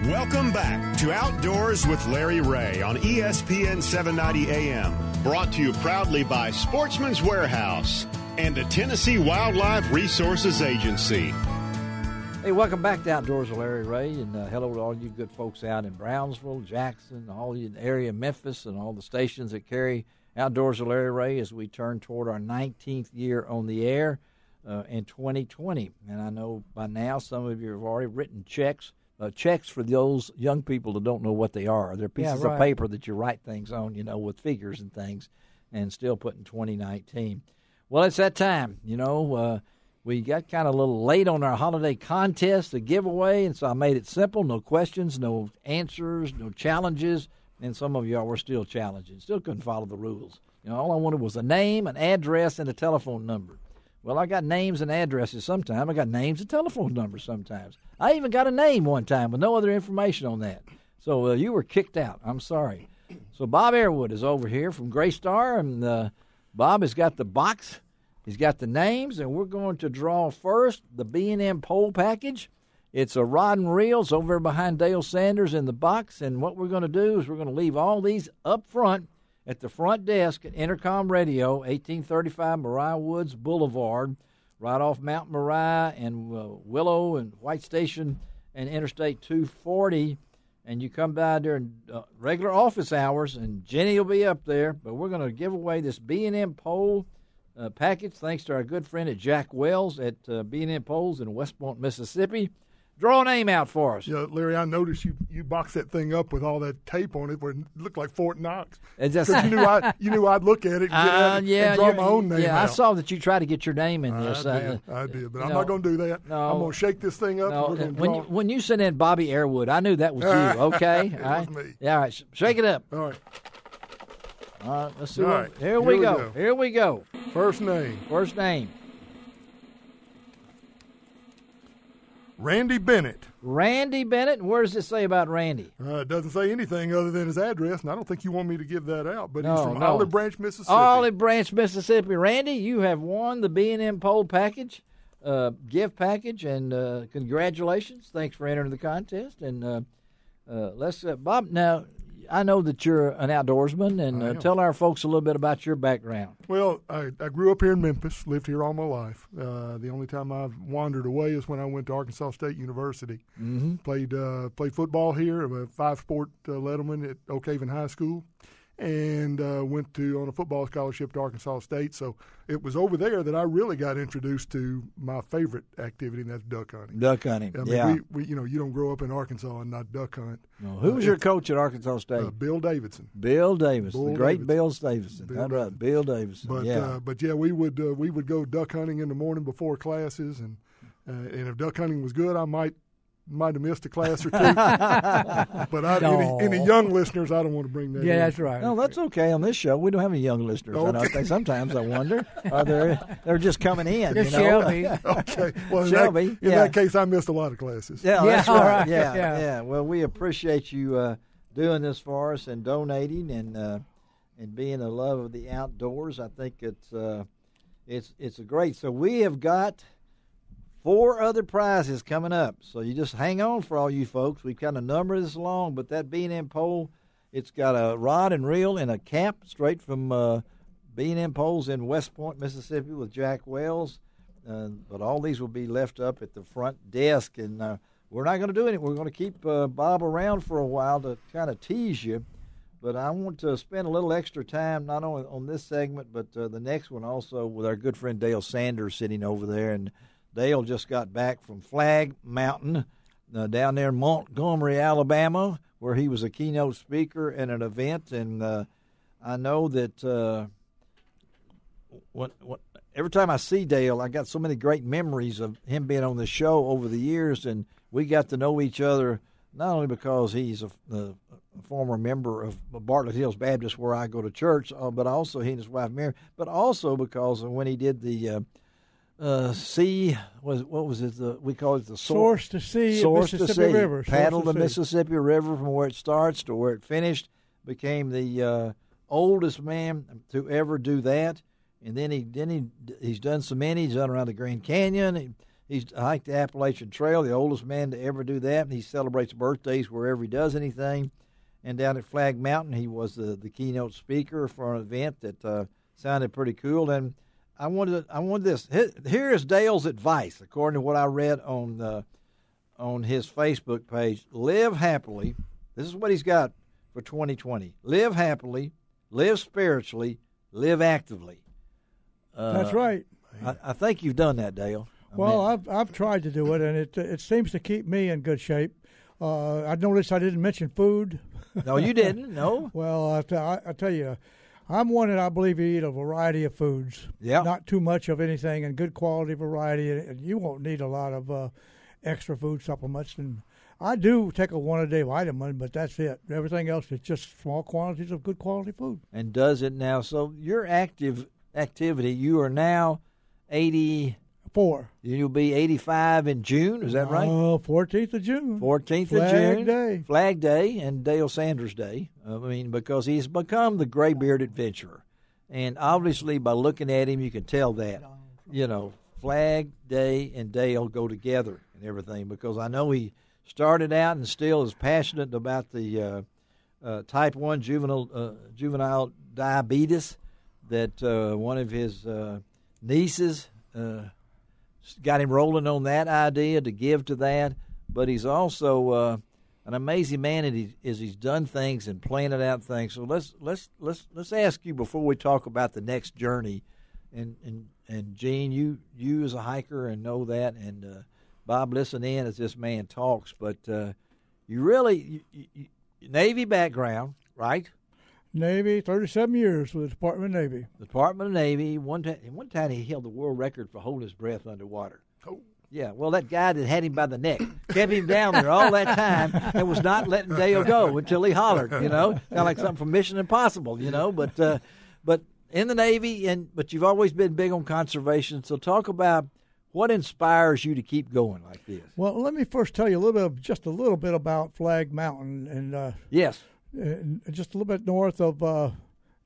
Welcome back to Outdoors with Larry Ray on ESPN 790 AM. Brought to you proudly by Sportsman's Warehouse and the Tennessee Wildlife Resources Agency. Hey, welcome back to Outdoors with Larry Ray, and hello to all you good folks out in Brownsville, Jackson, all you in the area of Memphis, and all the stations that carry Outdoors with Larry Ray as we turn toward our 19th year on the air in 2020. And I know by now some of you have already written checks. Checks for those young people that don't know what they are. They're pieces of paper that you write things on, you know, with figures and things, and still put in 2019. Well, it's that time, you know. We got kind of a little late on our holiday contest, the giveaway, and so I made it simple. No questions, no answers, no challenges, and some of y'all were still challenging. Still couldn't follow the rules. You know, all I wanted was a name, an address, and a telephone number. Well, I got names and addresses sometimes. I got names and telephone numbers sometimes. I even got a name one time with no other information on that. So you were kicked out. I'm sorry. So Bob Airwood is over here from Gray Star, and Bob has got the box. He's got the names, and we're going to draw first the B&M pole package. It's a rod and reel. It's over behind Dale Sanders in the box, and what we're going to do is we're going to leave all these up front at the front desk at Intercom Radio, 1835 Mariah Woods Boulevard, right off Mount Mariah and Willow and White Station and Interstate 240. And you come by during regular office hours, and Jenny will be up there. But we're going to give away this B&M pole package thanks to our good friend at Jack Wells at B&M Poles in West Point, Mississippi. Draw a name out for us. Yeah, Larry, I noticed you boxed that thing up with all that tape on it where it looked like Fort Knox. Just, you knew I'd look at it and, and draw my own name out. I saw that you tried to get your name in this. I did, but I'm not going to do that. No, I'm going to shake this thing up. No, and we're gonna when you sent in Bobby Airwood, I knew that was you, okay? It was me. Yeah, all right, shake it up. All right. All right, let's see. All right, here we go. Here we go. First name. Randy Bennett. Randy Bennett. Where does it say about Randy? It doesn't say anything other than his address, and I don't think you want me to give that out. But he's from Olive Branch, Mississippi. Olive Branch, Mississippi. Randy, you have won the B&M pole package, gift package, and congratulations. Thanks for entering the contest. And let's, Bob. Now, I know that you're an outdoorsman, and tell our folks a little bit about your background. Well, I grew up here in Memphis, lived here all my life. The only time I've wandered away is when I went to Arkansas State University. Mm-hmm. Played football here, a 5-sport Letterman at Oak Haven High School, and went on a football scholarship to Arkansas State. So it was over there that I really got introduced to my favorite activity, and that's duck hunting. Duck hunting, I mean, we you don't grow up in Arkansas and not duck hunt. No. Who was your coach at Arkansas State? Bill Davidson. Bill Davidson, the great Bill Davidson. That's right, Bill Davidson. But we would go duck hunting in the morning before classes, and if duck hunting was good, I might have missed a class or two. But any young listeners, I don't want to bring that in. Yeah, that's right. No, that's okay. On this show, we don't have any young listeners. Okay. Sometimes I wonder, they're just coming in. There's Shelby. Okay. Well, Shelby. In that case, I missed a lot of classes. Yeah, that's right. Yeah. Well, we appreciate you doing this for us and donating and being a love of the outdoors. I think it's a great. So we have got 4 other prizes coming up, so you just hang on for all you folks. We've kind of numbered this along, but that B&M pole, it's got a rod and reel and a cap straight from B&M Poles in West Point, Mississippi with Jack Wells. But all these will be left up at the front desk, and we're not going to do anything. We're going to keep Bob around for a while to kind of tease you. But I want to spend a little extra time, not only on this segment, but the next one also with our good friend Dale Sanders sitting over there. And Dale just got back from Flag Mountain down there in Montgomery, Alabama, where he was a keynote speaker at an event. And I know that every time I see Dale, I got so many great memories of him being on the show over the years. And we got to know each other not only because he's a former member of Bartlett Hills Baptist, where I go to church, but also he and his wife Mary, but also because when he did the we call it the source to sea, Mississippi River. Paddle the Mississippi River from where it starts to where it finished. Became the oldest man to ever do that, and then he's done so many. He's done around the Grand Canyon. He's hiked the Appalachian Trail, the oldest man to ever do that, and he celebrates birthdays wherever he does anything. And down at Flag Mountain, he was the keynote speaker for an event that sounded pretty cool. And I wanted this. Here is Dale's advice, according to what I read on his Facebook page. Live happily. This is what he's got for 2020. Live happily, live spiritually, live actively. That's right. I think you've done that, Dale. Well, I've tried to do it, and it seems to keep me in good shape. I noticed I didn't mention food. No, you didn't. No. Well, I tell you, I'm one that I believe you eat a variety of foods. Yeah. Not too much of anything, and good quality variety. And you won't need a lot of extra food supplements. And I do take a one-a-day vitamin, but that's it. Everything else is just small quantities of good quality food. And does it now? So your activity, you are now 84. You'll be 85 in June, is that right? 14th of June. 14th of June. Flag Day and Dale Sanders Day. Because he's become the gray-bearded adventurer. And obviously by looking at him, you can tell that. Flag Day and Dale go together and everything, because I know he started out and still is passionate about the type 1 juvenile diabetes that one of his nieces got him rolling on that idea to give to that. But he's also an amazing man, and he's done things and planted out things. So let's ask you before we talk about the next journey. And Gene, you as a hiker and know that, and Bob, listen in as this man talks. But you really Navy background, right? Navy, 37 years with the Department of Navy. The Department of Navy. One time he held the world record for holding his breath underwater. Oh. Yeah, well, that guy that had him by the neck kept him down there all that time and was not letting Dale go until he hollered, kind of like something from Mission Impossible, But in the Navy, but you've always been big on conservation. So talk about what inspires you to keep going like this. Well, let me first tell you just a little bit about Flag Mountain. And yes. Just a little bit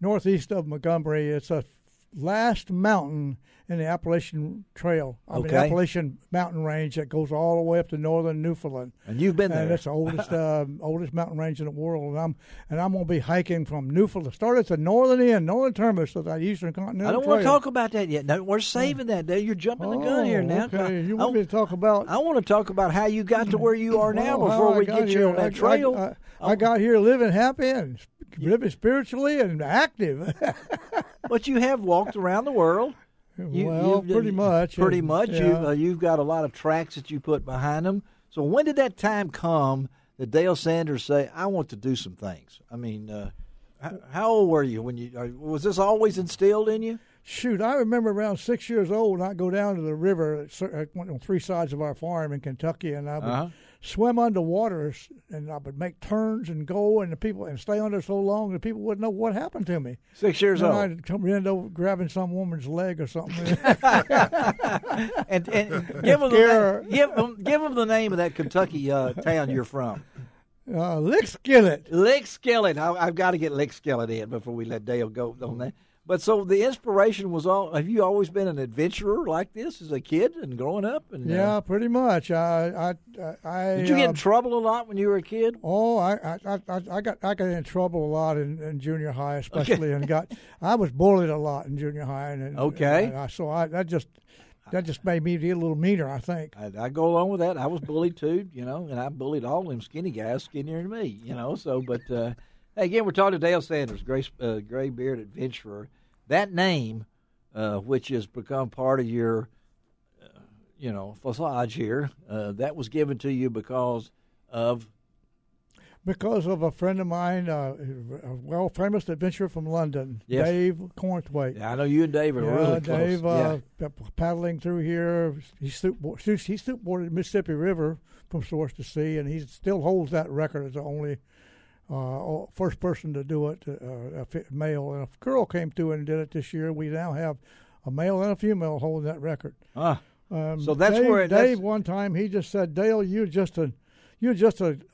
northeast of Montgomery. It's a last mountain in the Appalachian Trail. Appalachian mountain range that goes all the way up to northern Newfoundland. And you've been there. And it's the oldest mountain range in the world. And I'm going to be hiking from Newfoundland. Start at the northern terminus of that eastern continental I don't trail. want to talk about that yet. No, we're saving that. You're jumping the gun here now. Okay. You want me to talk about? I want to talk about how you got to where you are now before we get you on that trail. I got here living happy and living spiritually and active. But you have walked around the world. Pretty much. Pretty much. Yeah. You've got a lot of tracks that you put behind them. So when did that time come that Dale Sanders say, I want to do some things? I mean, how old were you when was this always instilled in you? Shoot, I remember around 6 years old, and I'd go down to the river. I went on three sides of our farm in Kentucky, and I would swim underwater, and I would make turns and go, and stay under so long that people wouldn't know what happened to me. 6 years old. I'd come end up grabbing some woman's leg or something. and give them the name of that Kentucky town you're from. Lickskillet. Lickskillet. I've got to get Lickskillet in before we let Dale go on that. But so the inspiration was have you always been an adventurer like this as a kid and growing up? And yeah, pretty much. Did you get in trouble a lot when you were a kid? Oh, I got in trouble a lot in junior high, especially, and I was bullied a lot in junior high. That just made me be a little meaner, I think. I go along with that. I was bullied too, and I bullied all them skinny guys, skinnier than me, So, but again, we're talking to Dale Sanders, gray-bearded adventurer. That name, which has become part of your, facade here, that was given to you because of a friend of mine, a famous adventurer from London, yes. Dave Cornthwaite. Yeah, I know you and Dave are really close. Dave, paddling through here, he boarded the Mississippi River from source to sea, and he still holds that record as the only first person to do it, a male. And a girl came through and did it this year. We now have a male and a female holding that record. So that's Dave one time, he just said, Dale, you're just an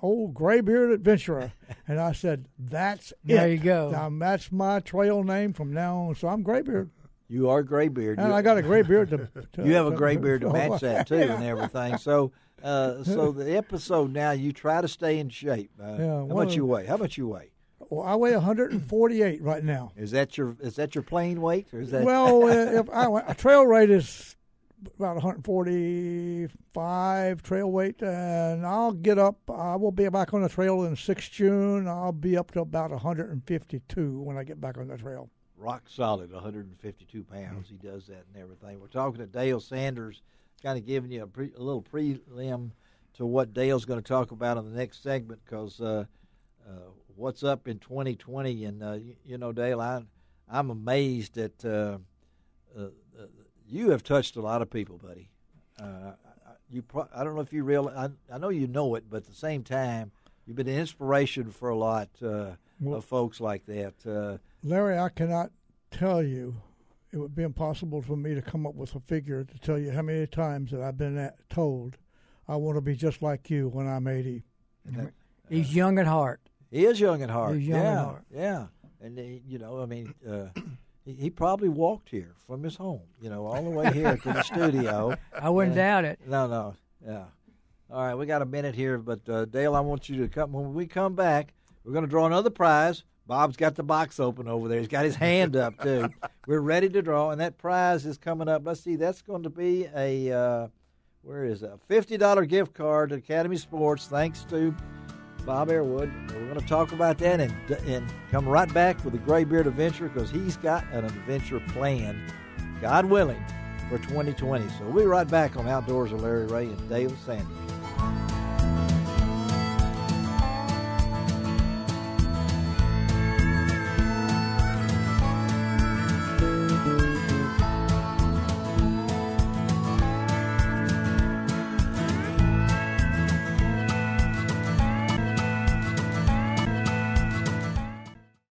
old gray-bearded adventurer. And I said, that's it. There you go. Now, that's my trail name from now on. So I'm Graybeard. You are graybeard. And I got a gray beard. You have a gray beard to match that too, and everything. So, so the episode now, you try to stay in shape. How much you weigh? How much you weigh? Well, I weigh 148 right now. Is that your plain weight, or is that? Well, a trail weight is about 145 trail weight, and I'll get up. I will be back on the trail in 6th June. I'll be up to about 152 when I get back on the trail. Rock solid, 152 pounds. He does that and everything. We're talking to Dale Sanders, kind of giving you a little prelim to what Dale's going to talk about in the next segment, because what's up in 2020. And, Dale, I'm amazed that you have touched a lot of people, buddy. I don't know if you realize, I know you know it, but at the same time, you've been an inspiration for a lot of folks like that. Larry, I cannot tell you. It would be impossible for me to come up with a figure to tell you how many times that I've been told I want to be just like you when I'm 80. He's young at heart. He is young at heart. He's young at heart. Yeah. And, he probably walked here from his home, all the way here to the studio. I wouldn't doubt it. No. Yeah. All right, we got a minute here, but, Dale, I want you to come. When we come back, we're going to draw another prize. Bob's got the box open over there. He's got his hand up, too. We're ready to draw, and that prize is coming up. Let's see, that's going to be a $50 gift card to Academy Sports, thanks to Bob Airwood. We're going to talk about that and come right back with the Graybeard Adventure, because he's got an adventure planned, God willing, for 2020. So we'll be right back on Outdoors with Larry Ray and Dale Sanders.